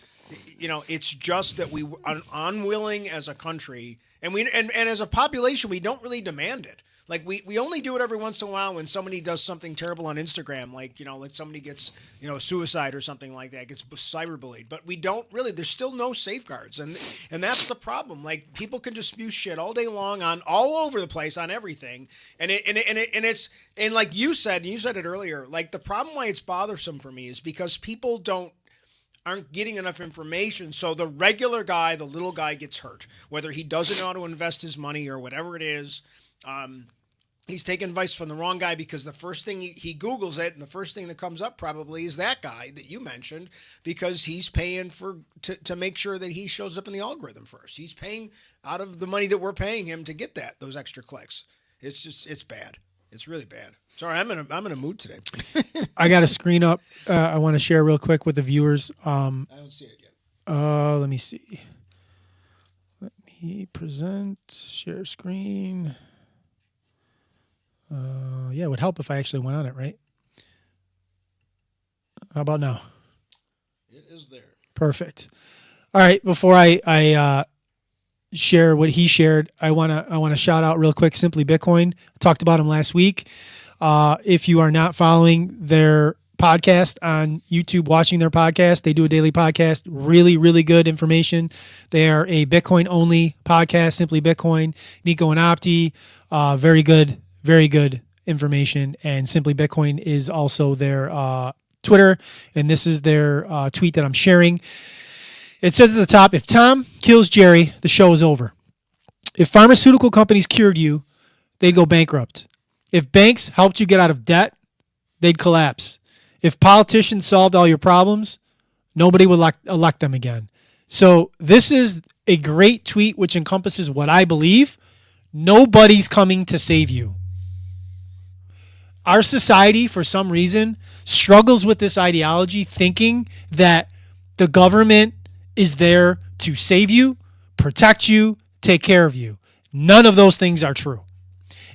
that we are unwilling as a country, and as a population, we don't really demand it. Like we only do it every once in a while when somebody does something terrible on Instagram, like somebody gets suicide or something like that, gets cyberbullied. But we don't really. There's still no safeguards, and that's the problem. Like people can just spew shit all day long on all over the place on everything, and like you said it earlier. Like the problem why it's bothersome for me is because people aren't getting enough information, so the regular guy, the little guy, gets hurt. Whether he doesn't know how to invest his money or whatever it is. He's taking advice from the wrong guy because the first thing he Googles it, and the first thing that comes up probably is that guy that you mentioned, because he's paying to make sure that he shows up in the algorithm first. He's paying out of the money that we're paying him to get those extra clicks. It's bad. It's really bad. Sorry, I'm in a mood today. I got a screen up. I want to share real quick with the viewers. I don't see it yet. Let me see. Let me present. Share screen. Yeah, it would help if I actually went on it, right? How about now? It is there. Perfect. All right. Before I share what he shared, I wanna shout out real quick Simply Bitcoin. I talked about him last week. If you are not following their podcast on YouTube, watching their podcast, they do a daily podcast. Really, really good information. They are a Bitcoin only podcast. Simply Bitcoin. Nico and Opti. Very good. Very good information. And Simply Bitcoin is also their Twitter. And this is their tweet that I'm sharing. It says at the top, if Tom kills Jerry, the show is over. If pharmaceutical companies cured you, they'd go bankrupt. If banks helped you get out of debt, they'd collapse. If politicians solved all your problems, nobody would elect them again. So this is a great tweet which encompasses what I believe. Nobody's coming to save you. Our society, for some reason, struggles with this ideology, thinking that the government is there to save you, protect you, take care of you. None of those things are true.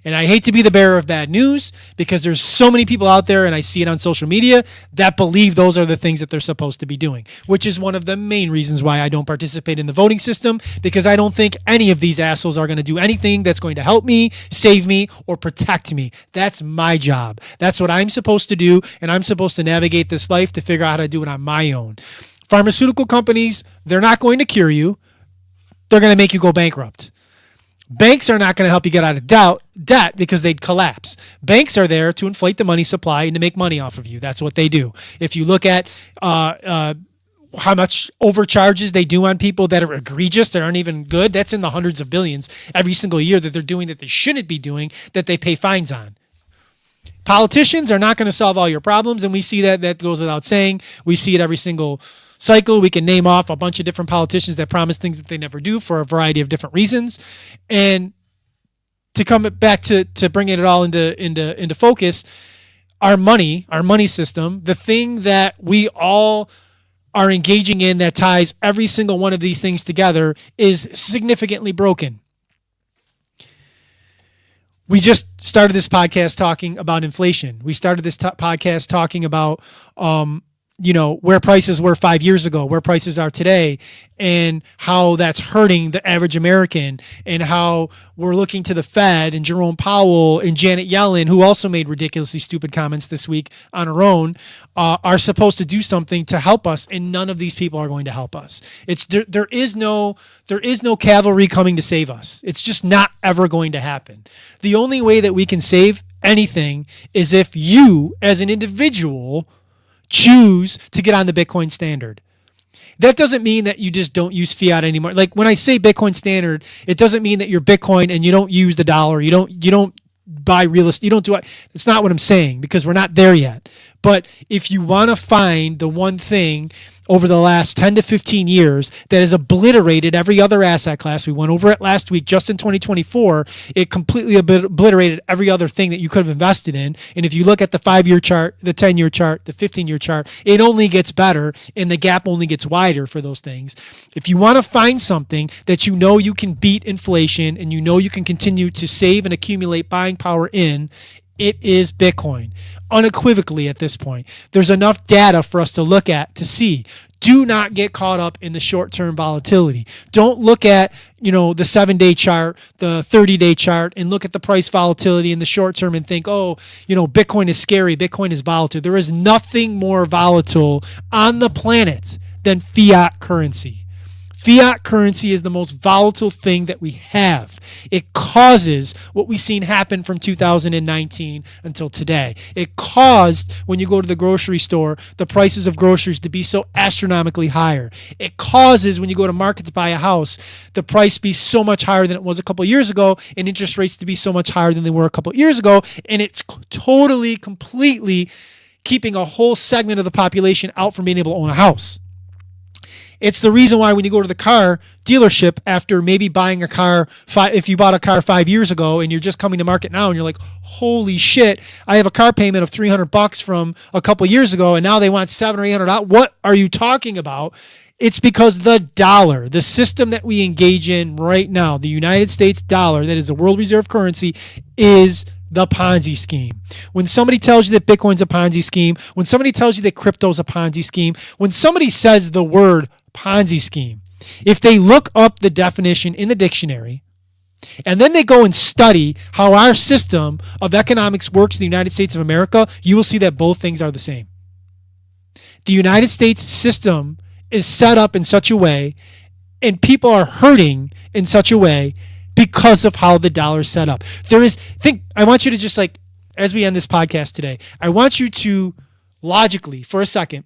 And I hate to be the bearer of bad news because there's so many people out there, and I see it on social media, that believe those are the things that they're supposed to be doing, which is one of the main reasons why I don't participate in the voting system, because I don't think any of these assholes are going to do anything that's going to help me, save me, or protect me. That's my job. That's what I'm supposed to do, and I'm supposed to navigate this life to figure out how to do it on my own. Pharmaceutical companies, they're not going to cure you. They're going to make you go bankrupt. Banks are not going to help you get out of debt because they'd collapse. Banks are there to inflate the money supply and to make money off of you. That's what they do. If you look at how much overcharges they do on people that are egregious, that aren't even good, that's in the hundreds of billions every single year that they're doing that they shouldn't be doing, that they pay fines on. Politicians are not going to solve all your problems, and we see that goes without saying. We see it every single cycle. We can name off a bunch of different politicians that promise things that they never do for a variety of different reasons. And to come back to bringing it all into focus, our money system, the thing that we all are engaging in that ties every single one of these things together, is significantly broken. We just started this podcast talking about inflation. We started this podcast talking about where prices were 5 years ago, where prices are today, and how that's hurting the average American, and how we're looking to the Fed and Jerome Powell and Janet Yellen, who also made ridiculously stupid comments this week on her own, are supposed to do something to help us, and none of these people are going to help us. There is no cavalry coming to save us. It's just not ever going to happen. The only way that we can save anything is if you, as an individual, choose to get on the Bitcoin standard. That doesn't mean that you just don't use fiat anymore. Like when I say Bitcoin standard, it doesn't mean that you're Bitcoin and you don't use the dollar. You don't buy real estate. You don't do it. It's not what I'm saying, because we're not there yet. But if you want to find the one thing over the last 10 to 15 years that has obliterated every other asset class, we went over it last week, just in 2024, it completely obliterated every other thing that you could have invested in. And if you look at the 5-year chart, the 10-year chart, the 15-year chart, it only gets better and the gap only gets wider for those things. If you want to find something that you know you can beat inflation and you know you can continue to save and accumulate buying power in, it is Bitcoin, unequivocally at this point. There's enough data for us to look at to see. Do not get caught up in the short-term volatility. Don't look at, the 7-day chart, the 30-day chart, and look at the price volatility in the short term and think, Bitcoin is scary, Bitcoin is volatile. There is nothing more volatile on the planet than fiat currency. Fiat currency is the most volatile thing that we have. It causes what we've seen happen from 2019 until today. It caused, when you go to the grocery store, the prices of groceries to be so astronomically higher. It causes, when you go to market to buy a house, the price be so much higher than it was a couple of years ago, and interest rates to be so much higher than they were a couple of years ago. And it's totally, completely keeping a whole segment of the population out from being able to own a house. It's the reason why when you go to the car dealership after maybe buying a car, if you bought a car 5 years ago and you're just coming to market now and you're like, holy shit, I have a car payment of $300 from a couple years ago and now they want $700 or $800. What are you talking about? It's because the dollar, the system that we engage in right now, the United States dollar, that is the world reserve currency, is the Ponzi scheme. When somebody tells you that Bitcoin's a Ponzi scheme, when somebody tells you that crypto's a Ponzi scheme, when somebody says the word Ponzi scheme, if they look up the definition in the dictionary and then they go and study how our system of economics works in the United States of America, you will see that both things are the same. The United States system is set up in such a way, and people are hurting in such a way because of how the dollar is set up. I want you to just, like, as we end this podcast today, I want you to logically, for a second,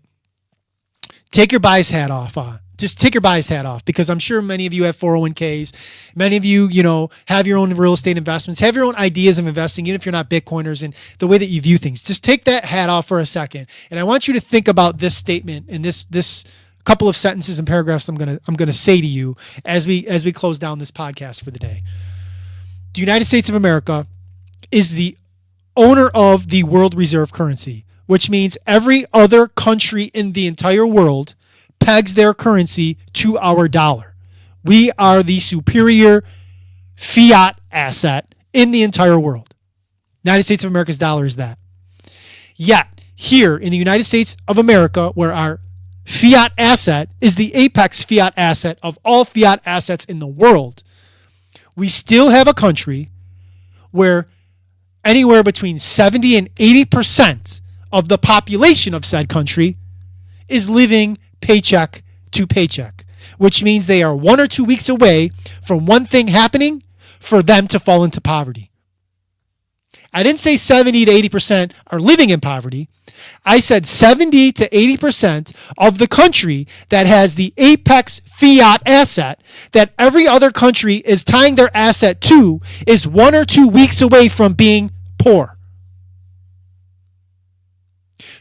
take your bias hat off. Just take your bias hat off, because I'm sure many of you have 401ks. Many of you, have your own real estate investments, have your own ideas of investing, even if you're not Bitcoiners, and the way that you view things. Just take that hat off for a second, and I want you to think about this statement and this couple of sentences and paragraphs I'm gonna say to you as we close down this podcast for the day. The United States of America is the owner of the world reserve currency, which means every other country in the entire world pegs their currency to our dollar. We are the superior fiat asset in the entire world. United States of America's dollar is that. Yet, here in the United States of America, where our fiat asset is the apex fiat asset of all fiat assets in the world, we still have a country where anywhere between 70 and 80% of the population of said country is living paycheck to paycheck, which means they are 1 or 2 weeks away from one thing happening for them to fall into poverty. I didn't say 70 to 80% are living in poverty. I said 70 to 80% of the country that has the apex fiat asset that every other country is tying their asset to is 1 or 2 weeks away from being poor.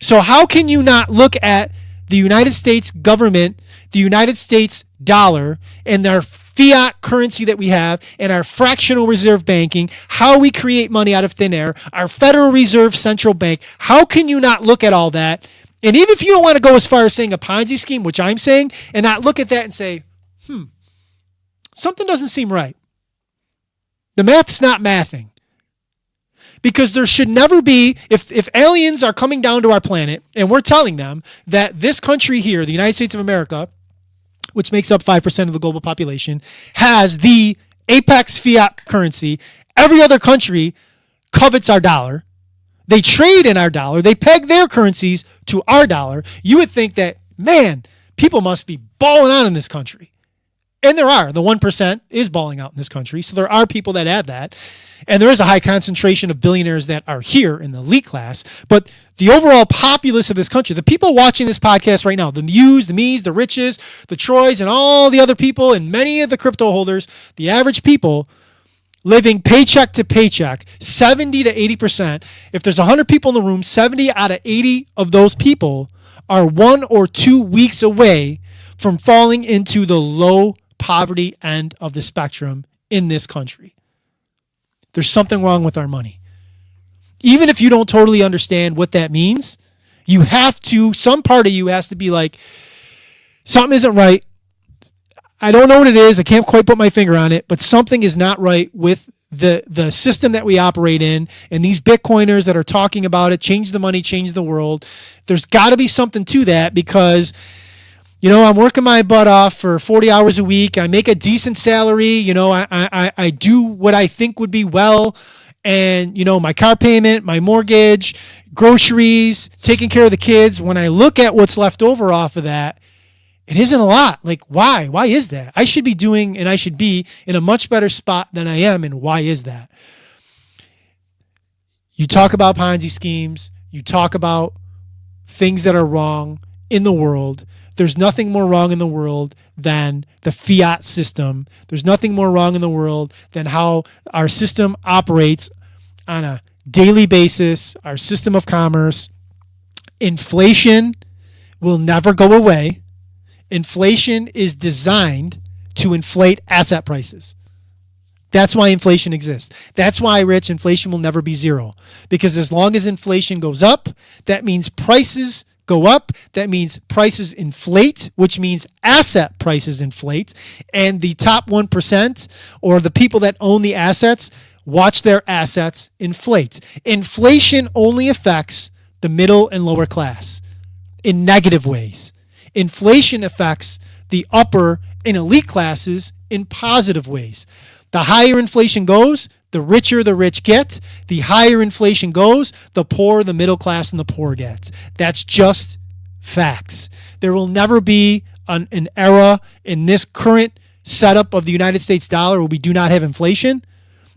So how can you not look at the United States government, the United States dollar, and our fiat currency that we have, and our fractional reserve banking, how we create money out of thin air, our Federal Reserve Central Bank? How can you not look at all that? And even if you don't want to go as far as saying a Ponzi scheme, which I'm saying, and not look at that and say, something doesn't seem right. The math's not mathing. Because there should never be, if aliens are coming down to our planet and we're telling them that this country here, the United States of America, which makes up 5% of the global population, has the apex fiat currency. Every other country covets our dollar. They trade in our dollar. They peg their currencies to our dollar. You would think that, man, people must be balling out in this country. And there are. The 1% is balling out in this country. So there are people that have that. And there is a high concentration of billionaires that are here in the elite class. But the overall populace of this country, the people watching this podcast right now, the Mews, the Me's, the Riches, the Troys, and all the other people, and many of the crypto holders, the average people living paycheck to paycheck, 70 to 80%. If there's 100 people in the room, 70 out of 80 of those people are 1 or 2 weeks away from falling into the low poverty end of the spectrum in this country. There's something wrong with our money. Even if you don't totally understand what that means, you have to, some part of you has to be like, something isn't right. I don't know what it is. I can't quite put my finger on it, but something is not right with the system that we operate in, and these Bitcoiners that are talking about it, change the money, change the world. There's got to be something to that because, you know, I'm working my butt off for 40 hours a week. I make a decent salary. You know, I do what I think would be well. And, you know, my car payment, my mortgage, groceries, taking care of the kids. When I look at what's left over off of that, it isn't a lot. Like, why? Why is that? I should be doing and I should be in a much better spot than I am. And why is that? You talk about Ponzi schemes. You talk about things that are wrong in the world. There's nothing more wrong in the world than the fiat system. There's nothing more wrong in the world than how our system operates on a daily basis, our system of commerce. Inflation will never go away. Inflation is designed to inflate asset prices. That's why inflation exists. That's why, Rich, inflation will never be zero. Because as long as inflation goes up, that means prices go up. That means prices inflate, which means asset prices inflate. And the top 1% or the people that own the assets watch their assets inflate. Inflation only affects the middle and lower class in negative ways. Inflation affects the upper and elite classes in positive ways. The higher inflation goes, the richer the rich get. The higher inflation goes, the poorer the middle class and the poor gets. That's just facts. There will never be an era in this current setup of the United States dollar where we do not have inflation.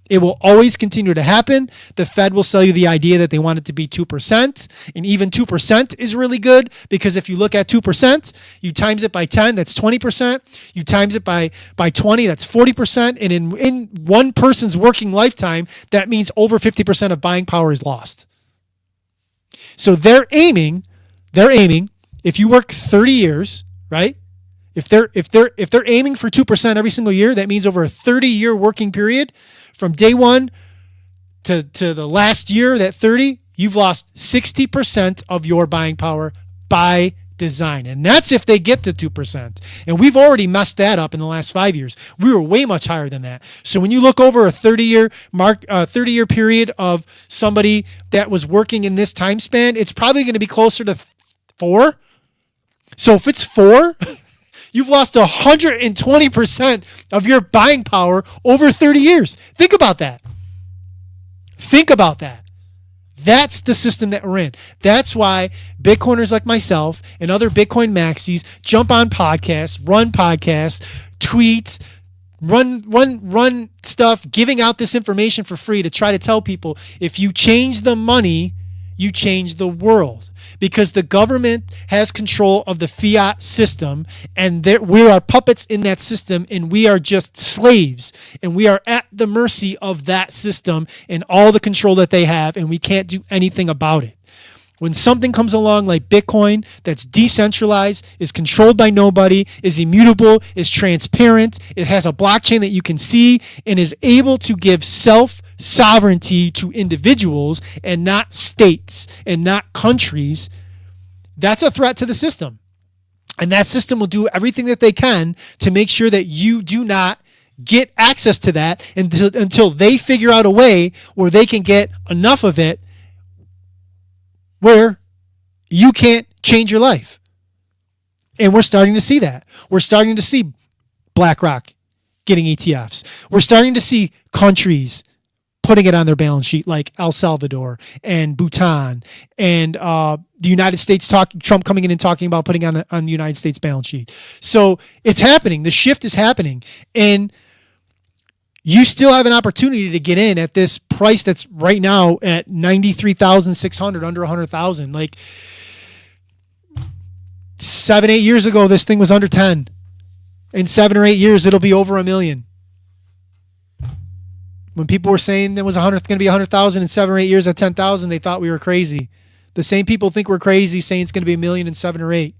It will always continue to happen. The Fed will sell you the idea that they want it to be 2%. And even 2% is really good because if you look at 2%, you times it by 10, that's 20%. You times it by 20, that's 40%. And in one person's working lifetime, that means over 50% of buying power is lost. So they're aiming, if you work 30 years, right? If they're aiming for 2% every single year, that means over a 30-year working period, from day one to the last year, that 30, you've lost 60% of your buying power by design. And that's if they get to 2%. And we've already messed that up in the last 5 years. We were way much higher than that. So when you look over a 30-year period of somebody that was working in this time span, it's probably going to be closer to 4. So if it's 4, you've lost 120% of your buying power over 30 years. Think about that. Think about that. That's the system that we're in. That's why Bitcoiners like myself and other Bitcoin maxis jump on podcasts, run podcasts, tweet, run stuff, giving out this information for free to try to tell people if you change the money, you change the world. Because the government has control of the fiat system, and we are puppets in that system, and we are just slaves, and we are at the mercy of that system and all the control that they have, and we can't do anything about it. When something comes along like Bitcoin that's decentralized, is controlled by nobody, is immutable, is transparent, it has a blockchain that you can see, and is able to give self-sovereignty to individuals and not states and not countries, that's a threat to the system. And that system will do everything that they can to make sure that you do not get access to that until they figure out a way where they can get enough of it where you can't change your life. And we're starting to see that. We're starting to see BlackRock getting ETFs. We're starting to see countries putting it on their balance sheet, like El Salvador and Bhutan, and the United States. Trump coming in and talking about putting on the United States balance sheet. So it's happening. The shift is happening, and you still have an opportunity to get in at this price that's right now at 93,600, under 100,000. Like 7-8 years ago, this thing was under 10. In 7 or 8 years, it'll be over $1 million. When people were saying there was going to be 100,000 in 7 or 8 years at 10,000, they thought we were crazy. The same people think we're crazy saying it's going to be $1 million in 7 or 8.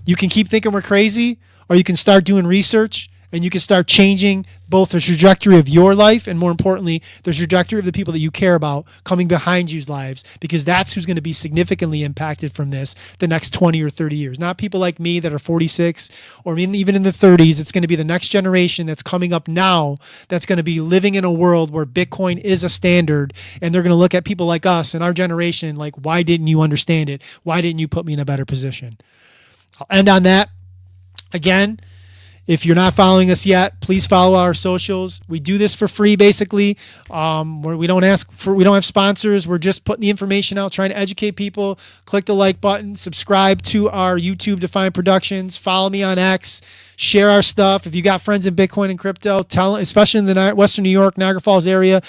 You can keep thinking we're crazy, or you can start doing research, and you can start changing both the trajectory of your life and, more importantly, the trajectory of the people that you care about coming behind you's lives, because that's who's going to be significantly impacted from this the next 20 or 30 years. Not people like me that are 46 or even in the 30s. It's going to be the next generation that's coming up now that's going to be living in a world where Bitcoin is a standard, and they're going to look at people like us and our generation like, why didn't you understand it? Why didn't you put me in a better position? I'll end on that. Again, if you're not following us yet, please follow our socials. We do this for free, basically. We don't have sponsors. We're just putting the information out, trying to educate people. Click the like button, subscribe to our YouTube, Defion Productions. Follow me on X. Share our stuff. If you got friends in Bitcoin and crypto, tell them, especially in the Western New York, Niagara Falls area.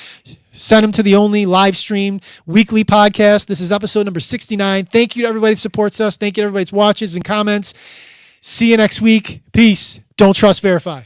Send them to the only live streamed weekly podcast. This is episode number 69. Thank you to everybody that supports us. Thank you to everybody that watches and comments. See you next week. Peace. Don't trust, verify.